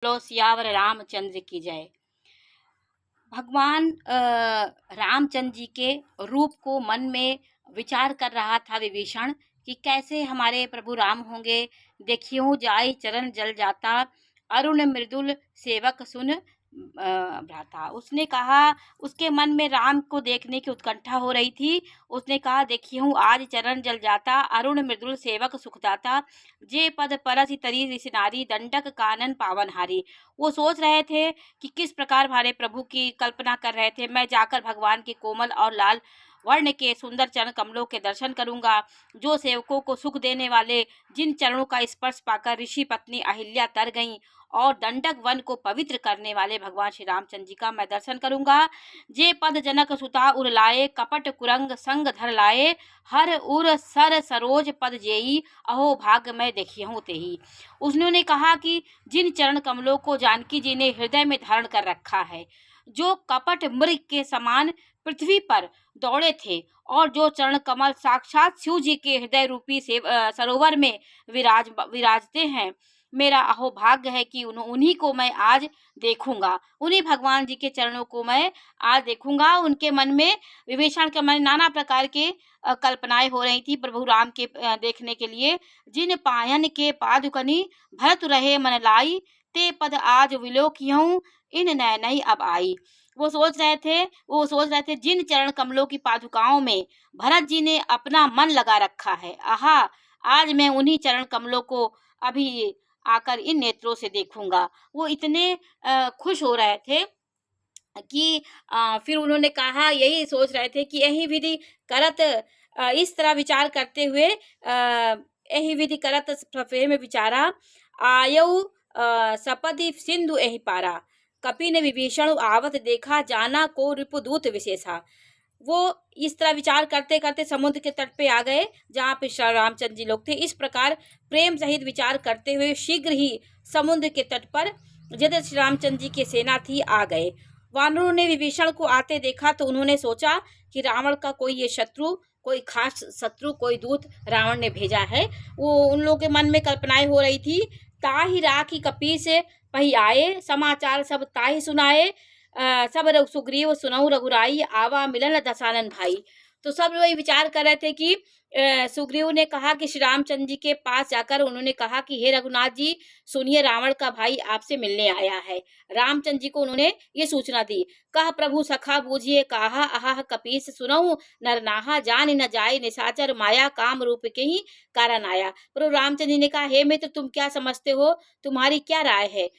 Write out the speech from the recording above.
बोलो सियावर रामचंद्र की जय। भगवान रामचंद्र जी के रूप को मन में विचार कर रहा था विभीषण कि कैसे हमारे प्रभु राम होंगे। देखियो जाई चरण जल जाता, अरुण मृदुल सेवक सुन भ्राता। उसने कहा, उसके मन में राम को देखने की उत्कंठा हो रही थी। उसने कहा, देखियो आज चरण जल जाता, अरुण मृदुल सेवक सुखदाता, जे पद परस तरी ऋषि नारी, दंडक कानन पावनहारी। वो सोच रहे थे कि किस प्रकार हमारे प्रभु की कल्पना कर रहे थे। मैं जाकर भगवान के कोमल और लाल वर्ण के सुंदर चरण कमलों के दर्शन करूंगा, जो सेवकों को सुख देने वाले, जिन चरणों का स्पर्श पाकर ऋषि पत्नी अहिल्या तर गईं, और दंडक वन को पवित्र करने वाले भगवान श्री रामचंद्र जी का मैं दर्शन करूंगा। जे पद जनक सुता उर लाए, कपट कुरंग संग धर लाए, हर उर सर सरोज पद जेई, अहो भाग्य मैं देखियहूँ तेही। उन्होंने कहा कि जिन चरण कमलों को जानकी जी ने हृदय में धारण कर रखा है, जो कपट मृग के समान पृथ्वी पर दौड़े थे, और जो चरण कमल साक्षात शिव जी के हृदय रूपी से सरोवर में विराजते हैं, मेरा अहो भाग्य है कि उन्हीं को मैं आज देखूंगा। उन्हीं भगवान जी के चरणों को मैं आज देखूंगा। उनके मन में, विभीषण के मन में नाना प्रकार के कल्पनाएं हो रही थी प्रभु राम के देखने के लिए। जिन पायन के पादुकनी भरत रहे मन लाई, ते पद आज विलोकियहूँ इन नैनई अब आई। वो सोच रहे थे जिन चरण कमलों की पादुकाओं में भरत जी ने अपना मन लगा रखा है, आहा आज मैं उन्हीं चरण कमलों को अभी आकर इन नेत्रों से देखूंगा। वो इतने खुश हो रहे थे कि फिर उन्होंने कहा, यही सोच रहे थे कि यही विधि करत, इस तरह विचार करते हुए यही विधि करत सफे में विचारा, आयऊ सपदि सिंधु एहि पारा, कपि ने विभीषण आवत देखा, जाना को रिपुदूत विशेषा। वो इस तरह विचार करते करते समुद्र के तट पे आ गए, जहाँ पे श्री रामचंद्र जी लोग थे। इस प्रकार प्रेम सहित विचार करते हुए शीघ्र ही समुद्र के तट पर जिधर श्री रामचंद्र जी की सेना थी आ गए। वानरों ने विभीषण को आते देखा तो उन्होंने सोचा कि रावण का कोई ये शत्रु, कोई खास शत्रु, कोई दूत रावण ने भेजा है। वो उन लोगों के मन में कल्पनाएं हो रही थी। ताहि राखी कपीस पही आए, समाचार सब ताहि सुनाए, सब सुग्रीव सुनऊ रघुराई, आवा मिलन दसानन भाई। तो सब वही विचार कर रहे थे कि सुग्रीव ने कहा कि श्री रामचंद्र जी के पास जाकर उन्होंने कहा कि हे रघुनाथ जी, सुनिए रावण का भाई आपसे मिलने आया है। रामचंद्र जी को उन्होंने ये सूचना दी। कह प्रभु सखा बूझिए कहा, आहा कपीस सुनऊ नरनाहा, जान न जाए निशाचर माया, काम रूप के ही कारण आया। प्रभु रामचंद्र जी ने कहा, हे मित्र तुम क्या समझते हो, तुम्हारी क्या राय है।